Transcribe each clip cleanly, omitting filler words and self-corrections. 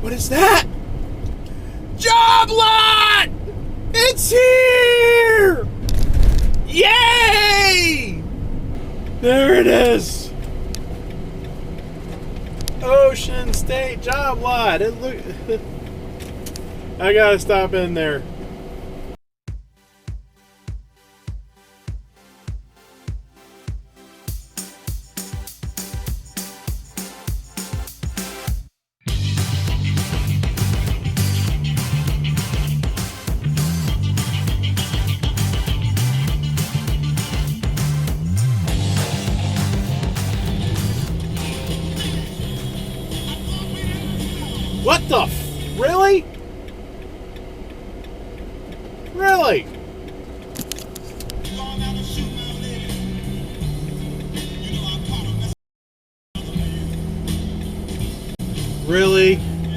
What is that? Job lot! It's here! Yay! There it is. Ocean State job lot. It look. I gotta stop in there. What the really? Really? Really?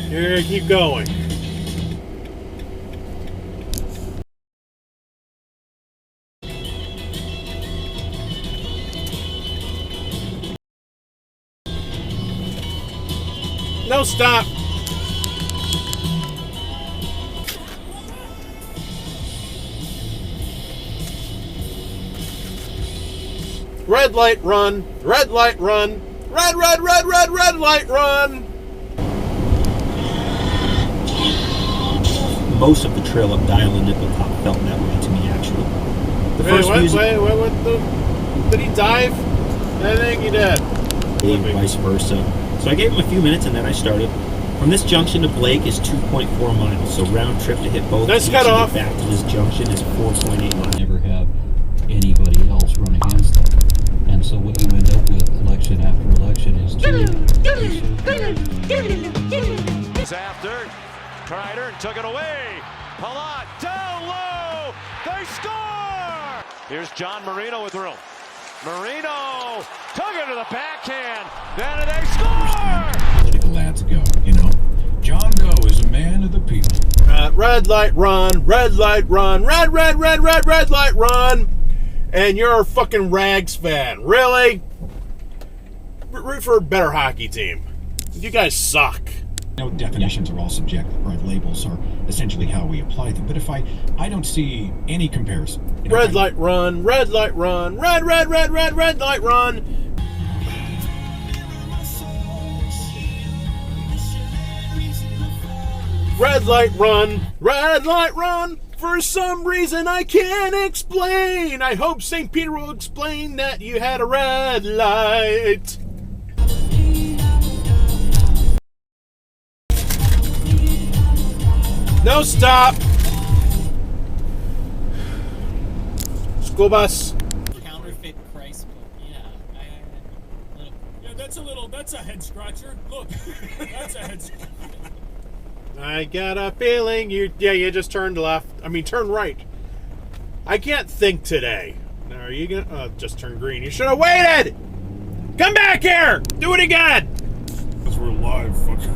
You're gonna keep going. No, stop. Red light run, red light run, red light run. Most of the trail up Dial and Nickel Top felt that way to me, actually. Did he dive? I think he did. And vice versa. So I gave him a few minutes and then I started. From this junction to Blake is 2.4 miles, so round trip to hit both. Nice cut off. Back to this junction is 4.8 miles. Never have anybody else run against them. And so what you end up with election after election is after Kreider took it away. Palat down low. They score. Here's John Marino with room. Marino took it to the backhand. Then they score. Political ads go. You know, John Doe is a man of the people. Red light run, red light run, red light run. And you're a fucking Rags fan. Really? Root for a better hockey team. You guys suck. You know, definitions are all subjective, right? Labels are essentially how we apply them. But if I don't see any comparison. You know, red light run, red light run, red light run. Red light run. For some reason I can't explain. I hope St. Peter will explain that you had a red light. No, stop. School bus. Counterfeit Christ. Yeah, that's a head scratcher. Look, that's a head scratcher. I got a feeling you just turned left. Turn right. I can't think today. Now, are you gonna? Oh, just turn green. You should have waited. Come back here. Do it again. Because we're live, fucker.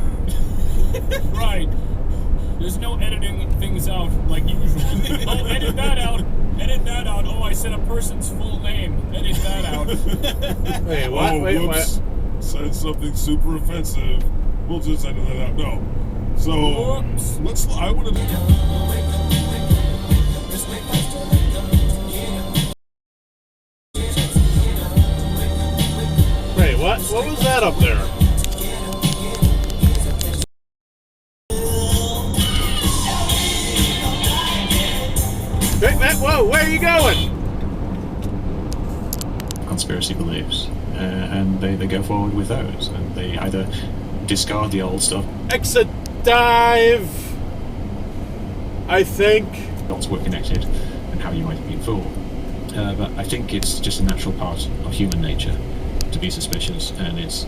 Right. There's no editing things out like usual. Oh, edit that out. Edit that out. Oh, I said a person's full name. Edit that out. Wait, what? Oh, Wait, whoops. what? Said something super offensive. We'll just edit that out. No. So, Whoops. I want to do... Wait, what? What was that up there? Whoa, where are you going? Conspiracy beliefs, and they go forward with those, and they either discard the old stuff. Exit dive. I think. Dots were connected, and how you might have been fooled. But I think it's just a natural part of human nature to be suspicious, and it's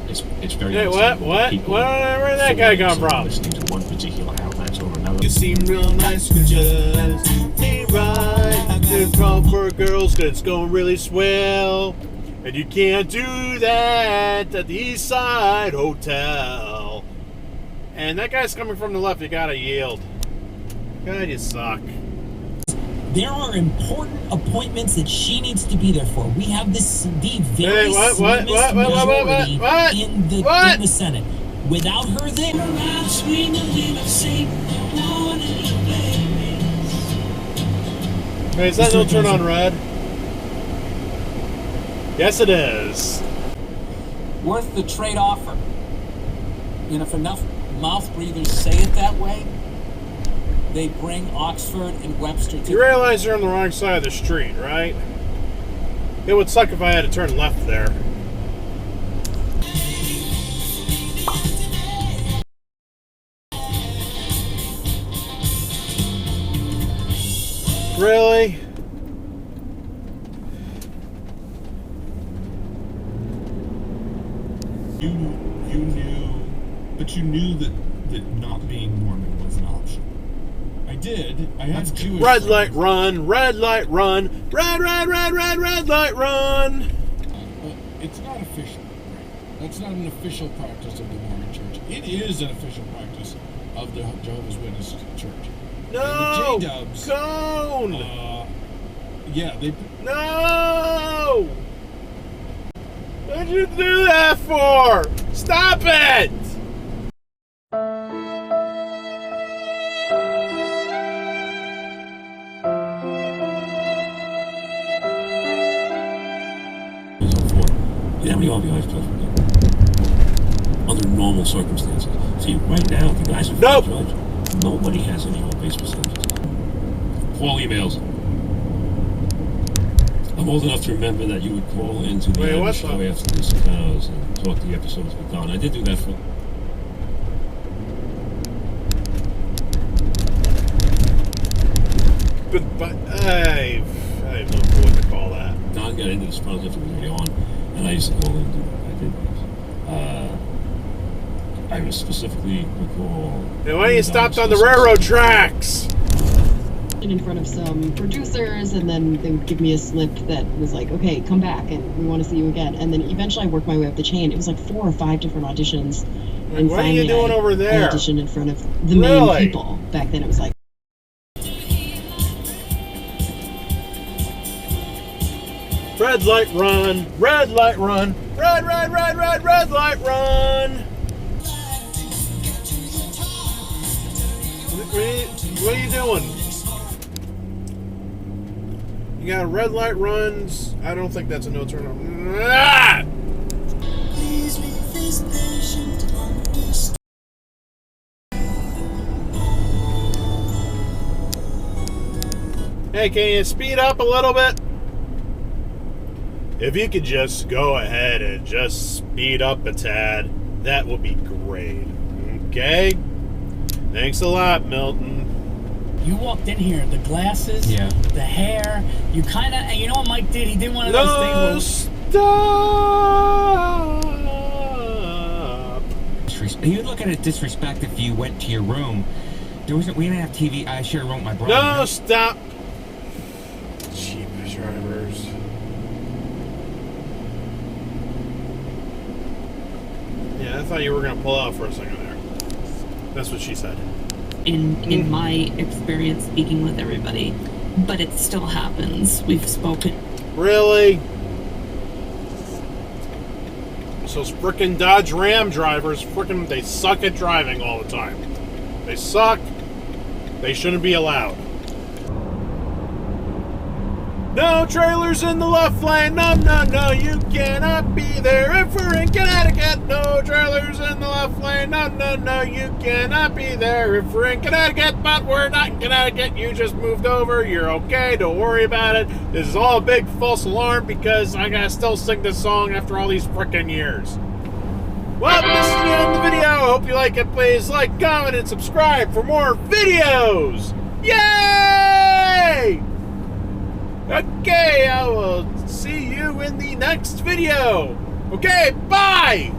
very. Hey, what? Where did that guy come from? Listening to one particular outlet or another. You seem real nice, but just be right. It's called for girls, 'cause it's going really swell, and you can't do that at the East Side Hotel. And that guy's coming from the left. You gotta yield. God, you suck. There are important appointments that she needs to be there for. We have the very slimmest majority in the Senate. Without her there, Wait, is that no turn on red? Yes, it is. worth the trade offer. And if enough mouth breathers say it that way, they bring Oxford and Webster together. You realize you're on the wrong side of the street, right? It would suck if I had to turn left there. Really? You knew that not being Mormon was an option. I did. I had Jewish red friends. light run, red light run, red light run. It's not official. That's not an official practice of the Mormon Church. It is an official practice of the Jehovah's Witness Church. No! And the J-Dubs. Cone! Yeah, they... No! What'd you do that for? Stop it! Yeah, we all be eyes closed under normal circumstances. See, right now, the guys are nope. judge. Nobody has any home-based percentages. Call emails. I'm old enough to remember that you would call into the show after the Sopranos and talk the episodes with Don. I did do that for... But I have no clue what to call that. Don got into the Sopranos after we were already on, and I used to call in and do that. I did that. I was specifically recall... Hey, why you stopped on the railroad tracks? In front of some producers, and then they would give me a slip that was like, okay, come back and we want to see you again. And then eventually I worked my way up the chain. It was like 4 or 5 different auditions. And what are you doing over there? I auditioned in front of the main people. Back then it was like, red light run, red light run, red light run. What are you doing? You got red light runs. I don't think that's a no turn on. Ah! Hey, can you speed up a little bit? If you could just go ahead and just speed up a tad, that would be great. Okay? Thanks a lot, Milton. You walked in here, the glasses, the hair, you kind of, you know what Mike did? He did one of those things. Stop! You would look at it disrespect if you went to your room. We didn't have TV. I shared a room with my brother. No, stop! Cheap drivers. Yeah, I thought you were going to pull out for a second there. That's what she said. In my experience speaking with everybody, but it still happens. We've spoken. Really? So frickin' Dodge Ram drivers, they suck at driving all the time. They suck. They shouldn't be allowed. No trailers in the left lane. No, you cannot be there if we're in Connecticut. No trailers in the left lane. No, you cannot be there if we're in Connecticut. But we're not in Connecticut. You just moved over. You're okay. Don't worry about it. This is all a big false alarm because I gotta still sing this song after all these frickin' years. Well, this is the end of the video. I hope you like it. Please like, comment, and subscribe for more videos. Yay! Okay, I will see you in the next video. Okay, bye!